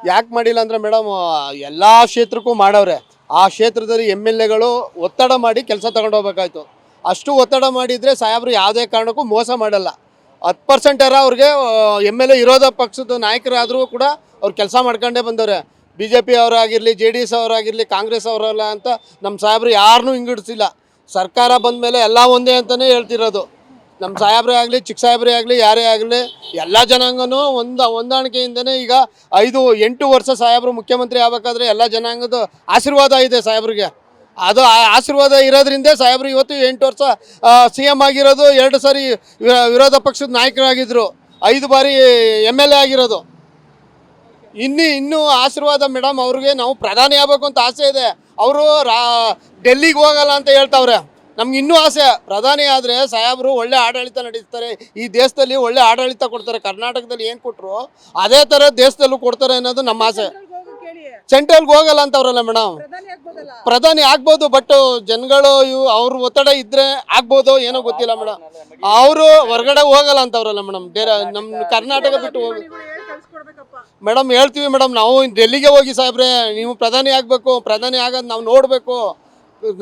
ಯಾಕೆ ಮಾಡಿಲ್ಲ ಅಂದ್ರೆ ಮೇಡಮ್ ಎಲ್ಲ ಕ್ಷೇತ್ರಕ್ಕೂ ಮಾಡವ್ರೆ. ಆ ಕ್ಷೇತ್ರದಲ್ಲಿ MLAಗಳು ಒತ್ತಡ ಮಾಡಿ ಕೆಲಸ ತಗೊಂಡು ಹೋಗ್ಬೇಕಾಯ್ತು. ಅಷ್ಟು ಒತ್ತಡ ಮಾಡಿದರೆ ಸಾಹೇಬರು ಯಾವುದೇ ಕಾರಣಕ್ಕೂ ಮೋಸ ಮಾಡಲ್ಲ. 10% ಅವ್ರಿಗೆ MLA ವಿರೋಧ ಪಕ್ಷದ ನಾಯಕರಾದರೂ ಕೂಡ ಅವ್ರು ಕೆಲಸ ಮಾಡ್ಕೊಂಡೇ ಬಂದವ್ರೆ. BJP ಅವರಾಗಿರಲಿ, JDS ಅವರಾಗಿರಲಿ, ಕಾಂಗ್ರೆಸ್ ಅವರಲ್ಲ ಅಂತ ನಮ್ಮ ಸಾಹೇಬರು ಯಾರನ್ನೂ ಹಿಂಗಿಡಿಸಿಲ್ಲ. ಸರ್ಕಾರ ಬಂದ ಮೇಲೆ ಎಲ್ಲ ಒಂದೇ ಅಂತಲೇ ಹೇಳ್ತಿರೋದು. ನಮ್ಮ ಸಾಹೇಬ್ರೇ ಆಗಲಿ, ಚಿಕ್ಕ ಸಾಹೇಬ್ರೇ ಆಗಲಿ, ಯಾರೇ ಆಗಲಿ ಎಲ್ಲ ಜನಾಂಗನೂ ಹೊಂದಾಣಿಕೆಯಿಂದನೇ ಈಗ 5-8 ವರ್ಷ ಸಾಹೇಬರು ಮುಖ್ಯಮಂತ್ರಿ ಆಗಬೇಕಾದ್ರೆ ಎಲ್ಲ ಜನಾಂಗದ ಆಶೀರ್ವಾದ ಇದೆ ಸಾಹೇಬ್ರಿಗೆ. ಅದು ಆಶೀರ್ವಾದ ಇರೋದ್ರಿಂದ ಸಾಹೇಬರು ಇವತ್ತು 8 ವರ್ಷ CM ಆಗಿರೋದು, 2 ಸಾರಿ ವಿರೋಧ ಪಕ್ಷದ ನಾಯಕರಾಗಿದ್ದರು, 5 ಬಾರಿ MLA ಆಗಿರೋದು. ಇನ್ನೂ ಆಶೀರ್ವಾದ ಮೇಡಮ್. ಅವ್ರಿಗೆ ನಾವು ಪ್ರಧಾನಿ ಆಗಬೇಕು ಅಂತ ಆಸೆ ಇದೆ. ಅವರು ಡೆಲ್ಲಿಗೆ ಹೋಗಲ್ಲ ಅಂತ ಹೇಳ್ತಾವ್ರೆ. ನಮ್ಗೆ ಇನ್ನೂ ಆಸೆ, ಪ್ರಧಾನಿ ಆದರೆ ಸಾಹೇಬರು ಒಳ್ಳೆ ಆಡಳಿತ ನಡೆಸ್ತಾರೆ, ಈ ದೇಶದಲ್ಲಿ ಒಳ್ಳೆ ಆಡಳಿತ ಕೊಡ್ತಾರೆ. ಕರ್ನಾಟಕದಲ್ಲಿ ಏನು ಕೊಟ್ಟರು ಅದೇ ಥರ ದೇಶದಲ್ಲೂ ಕೊಡ್ತಾರೆ ಅನ್ನೋದು ನಮ್ಮ ಆಸೆ. ಸೆಂಟ್ರಲ್ಗೆ ಹೋಗಲ್ಲ ಅಂತವ್ರಲ್ಲ ಮೇಡಮ್. ಪ್ರಧಾನಿ ಆಗ್ಬೋದು, ಬಟ್ ಜನಗಳು ಅವ್ರ ಒತ್ತಡ ಇದ್ರೆ ಆಗ್ಬೋದು, ಏನೋ ಗೊತ್ತಿಲ್ಲ ಮೇಡಮ್. ಅವರು ಹೊರಗಡೆ ಹೋಗಲ್ಲ ಅಂತವ್ರಲ್ಲ ಮೇಡಮ್. ಬೇರೆ ನಮ್ಮ ಕರ್ನಾಟಕ ಬಿಟ್ಟು ಹೋಗಿ ಮೇಡಮ್ ಹೇಳ್ತೀವಿ ಮೇಡಮ್. ನಾವು ಡೆಲ್ಲಿಗೆ ಹೋಗಿ ಸಾಹೇಬ್ರೆ ನೀವು ಪ್ರಧಾನಿ ಆಗಬೇಕು, ಪ್ರಧಾನಿ ಆಗೋದು ನಾವು ನೋಡಬೇಕು.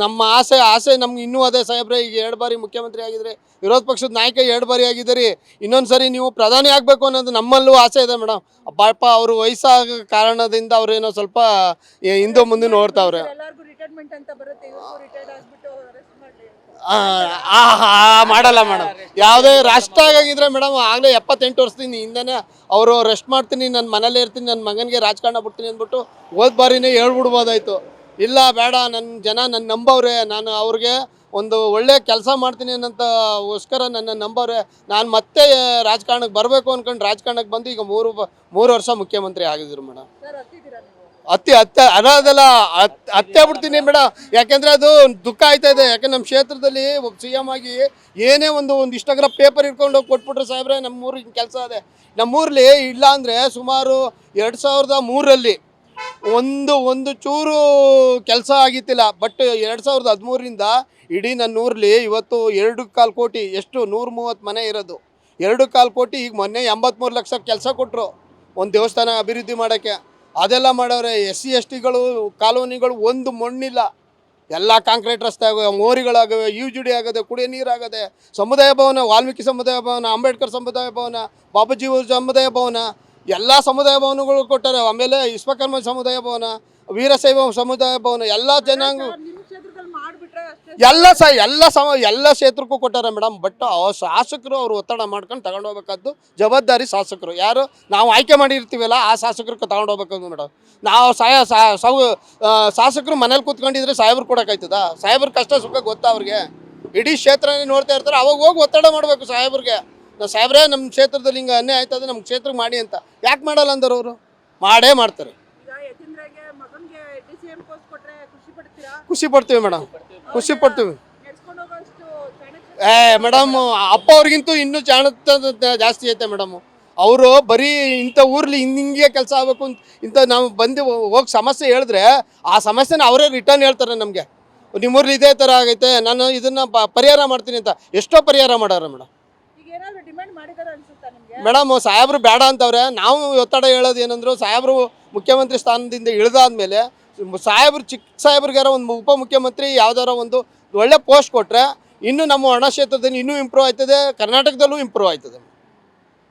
ನಮ್ಮ ಆಸೆ ನಮ್ಗೆ ಇನ್ನೂ ಅದೇ ಸಾಹೇಬ್ರೆ. ಈಗ 2 ಬಾರಿ ಮುಖ್ಯಮಂತ್ರಿ ಆಗಿದ್ರೆ, ವಿರೋಧ ಪಕ್ಷದ ನಾಯಕ 2 ಬಾರಿ ಆಗಿದ್ದೀರಿ, ಇನ್ನೊಂದು ಸರಿ ನೀವು ಪ್ರಧಾನಿ ಆಗಬೇಕು ಅನ್ನೋದು ನಮ್ಮಲ್ಲೂ ಆಸೆ ಇದೆ ಮೇಡಮ್. ಪಾಪ ಅವರು ವಯಸ್ಸಾಗ ಕಾರಣದಿಂದ ಅವ್ರೇನೋ ಸ್ವಲ್ಪ ಹಿಂದೆ ಮುಂದೆ ನೋಡ್ತಾವ್ರೆ. ಮಾಡಲ್ಲ ಮೇಡಮ್. ಯಾವುದೇ ರಾಷ್ಟ್ರ ಆಗಿದ್ರೆ ಮೇಡಮ್ ಆಗಲೇ 78 ವರ್ಷದಿಂದ ಹಿಂದೆನೇ ಅವರು ರೆಸ್ಟ್ ಮಾಡ್ತೀನಿ, ನನ್ನ ಮನೇಲೇ ಇರ್ತೀನಿ, ನನ್ನ ಮಗನಿಗೆ ರಾಜಕಾರಣ ಬಿಡ್ತೀನಿ ಅಂದ್ಬಿಟ್ಟು ಹೋದ ಬಾರಿನೇ ಹೇಳ್ಬಿಡ್ಬೋದಾಯ್ತು. ಇಲ್ಲ ಬೇಡ, ನನ್ನ ನಂಬವ್ರೆ, ನಾನು ಅವ್ರಿಗೆ ಒಂದು ಒಳ್ಳೆ ಕೆಲಸ ಮಾಡ್ತೀನಿ ಅನ್ನೋಂಥಗೋಸ್ಕರ ನನ್ನ ನಂಬವ್ರೆ. ನಾನು ಮತ್ತೆ ರಾಜಕಾರಣಕ್ಕೆ ಬರಬೇಕು ಅಂದ್ಕೊಂಡು ರಾಜಕಾರಣಕ್ಕೆ ಬಂದು ಈಗ 3 ವರ್ಷ ಮುಖ್ಯಮಂತ್ರಿ ಆಗಿದ್ರು ಮೇಡಮ್. ಅದೆಲ್ಲ ಹತ್ತೇ ಬಿಡ್ತೀನಿ ಮೇಡಮ್. ಯಾಕೆಂದರೆ ಅದು ದುಃಖ ಆಯ್ತಾ ಇದೆ. ಯಾಕೆಂದ್ರೆ ನಮ್ಮ ಕ್ಷೇತ್ರದಲ್ಲಿ CM ಆಗಿ ಏನೇ ಒಂದು ಇಷ್ಟಾಗ್ರ ಪೇಪರ್ ಇಟ್ಕೊಂಡು ಹೋಗಿ ಕೊಟ್ಬಿಟ್ರೆ ಸಾಹೇಬ್ರೆ ನಮ್ಮೂರಿಗೆ ಕೆಲಸ ಇದೆ. ನಮ್ಮೂರಲ್ಲಿ ಇಲ್ಲ ಅಂದರೆ ಸುಮಾರು 2003ರಲ್ಲಿ ಒಂದು ಚೂರು ಕೆಲಸ ಆಗಿತ್ತಿಲ್ಲ. ಬಟ್ 2013ರಿಂದ ಇಡೀ ನನ್ನ ಊರಲ್ಲಿ ಇವತ್ತು 2.25 ಕೋಟಿ, ಎಷ್ಟು 130 ಮನೆ ಇರೋದು, 2.25 ಕೋಟಿ. ಈಗ ಮೊನ್ನೆ 83 ಲಕ್ಷ ಕೆಲಸ ಕೊಟ್ಟರು ಒಂದು ದೇವಸ್ಥಾನ ಅಭಿವೃದ್ಧಿ ಮಾಡೋಕ್ಕೆ. ಅದೆಲ್ಲ ಮಾಡವ್ರೆ. SC STಗಳು ಕಾಲೋನಿಗಳು ಒಂದು ಮಣ್ಣಿಲ್ಲ, ಎಲ್ಲ ಕಾಂಕ್ರೀಟ್ ರಸ್ತೆ ಆಗವೆ, ಮೋರಿಗಳಾಗವೆ, UGD ಆಗದೆ, ಕುಡಿಯೋ ನೀರಾಗದೆ, ಸಮುದಾಯ ಭವನ, ವಾಲ್ಮೀಕಿ ಸಮುದಾಯ ಭವನ, ಅಂಬೇಡ್ಕರ್ ಸಮುದಾಯ ಭವನ, ಬಾಬಾಜಿ ಸಮುದಾಯ ಭವನ, ಎಲ್ಲ ಸಮುದಾಯ ಭವನಗಳು ಕೊಟ್ಟಾರೆ. ಆಮೇಲೆ ವಿಶ್ವಕರ್ಮ ಸಮುದಾಯ ಭವನ, ವೀರಶೈವ ಸಮುದಾಯ ಭವನ, ಎಲ್ಲ ಜನಾಂಗ ಎಲ್ಲ ಕ್ಷೇತ್ರಕ್ಕೂ ಕೊಟ್ಟಾರೆ ಮೇಡಮ್. ಬಟ್ ಶಾಸಕರು ಅವರು ಒತ್ತಡ ಮಾಡ್ಕೊಂಡು ತಗೊಂಡು ಹೋಗ್ಬೇಕಾದ್ದು ಜವಾಬ್ದಾರಿ ಶಾಸಕರು. ಯಾರು ನಾವು ಆಯ್ಕೆ ಮಾಡಿರ್ತೀವಲ್ಲ ಆ ಶಾಸಕರಿಗೆ ತಗೊಂಡು ಹೋಗ್ಬೇಕು ಮೇಡಮ್. ನಾವು ಶಾಸಕರು ಮನೇಲಿ ಕೂತ್ಕೊಂಡಿದ್ರೆ ಸಾಹೇಬ್ರು ಕೊಡೋಕ್ಕಾಯ್ತದ? ಸಾಹೇಬ್ರ ಕಷ್ಟ ಸುಖ ಗೊತ್ತಾ ಅವ್ರಿಗೆ? ಇಡೀ ಕ್ಷೇತ್ರನೇ ನೋಡ್ತಾ ಇರ್ತಾರೆ. ಅವಾಗ ಹೋಗಿ ಒತ್ತಡ ಮಾಡಬೇಕು ಸಾಹೇಬ್ರಿಗೆ. ಸಾಹೇಬ್ರೆ ನಮ್ಮ ಕ್ಷೇತ್ರದಲ್ಲಿ ಹಿಂಗೆ ಅನ್ಯಾಯ ಆಯ್ತದೆ, ನಮ್ಮ ಕ್ಷೇತ್ರಕ್ಕೆ ಮಾಡಿ ಅಂತ. ಯಾಕೆ ಮಾಡಲ್ಲ ಅಂದ್ರೆ ಅವರು ಮಾಡೇ ಮಾಡ್ತಾರೆ. ಖುಷಿ ಪಡ್ತೀವಿ ಮೇಡಮ್, ಖುಷಿ ಪಡ್ತೀವಿ. ಮೇಡಮ್ ಅಪ್ಪ ಅವ್ರಿಗಿಂತೂ ಇನ್ನೂ ಚಾಣಕ್ಯ ಜಾಸ್ತಿ ಐತೆ ಮೇಡಮ್. ಅವರು ಬರೀ ಇಂಥ ಊರ್ಲಿ ಹಿಂಗೆ ಕೆಲಸ ಆಗಬೇಕು ಇಂಥ ನಾವು ಬಂದು ಹೋಗಿ ಸಮಸ್ಯೆ ಹೇಳಿದ್ರೆ ಆ ಸಮಸ್ಯೆನ ಅವರೇ ರಿಟರ್ನ್ ಹೇಳ್ತಾರೆ ನಮಗೆ. ನಿಮ್ಮೂರ್ಲಿ ಇದೇ ಥರ ಆಗೈತೆ, ನಾನು ಇದನ್ನು ಪರಿಹಾರ ಮಾಡ್ತೀನಿ ಅಂತ. ಎಷ್ಟೋ ಪರಿಹಾರ ಮಾಡಾರ ಮೇಡಮ್. ಮೇಡಮ್ ಸಾಹೇಬರು ಬೇಡ ಅಂತವ್ರೆ. ನಾವು ಒತ್ತಡ ಹೇಳೋದು ಏನಂದ್ರು, ಸಾಹೇಬರು ಮುಖ್ಯಮಂತ್ರಿ ಸ್ಥಾನದಿಂದ ಇಳಿದಾದ್ಮೇಲೆ ಸಾಹೇಬ್ರು ಚಿಕ್ಕ ಸಾಹೇಬ್ರಿಗಾರ ಒಂದು ಉಪಮುಖ್ಯಮಂತ್ರಿ ಯಾವ್ದಾರ ಒಂದು ಒಳ್ಳೆ ಪೋಸ್ಟ್ ಕೊಟ್ಟರೆ ಇನ್ನೂ ನಮ್ಮ ಒಣ ಕ್ಷೇತ್ರದಲ್ಲಿ ಇನ್ನೂ ಇಂಪ್ರೂವ್ ಆಯ್ತದೆ, ಕರ್ನಾಟಕದಲ್ಲೂ ಇಂಪ್ರೂವ್ ಆಯ್ತದೆ.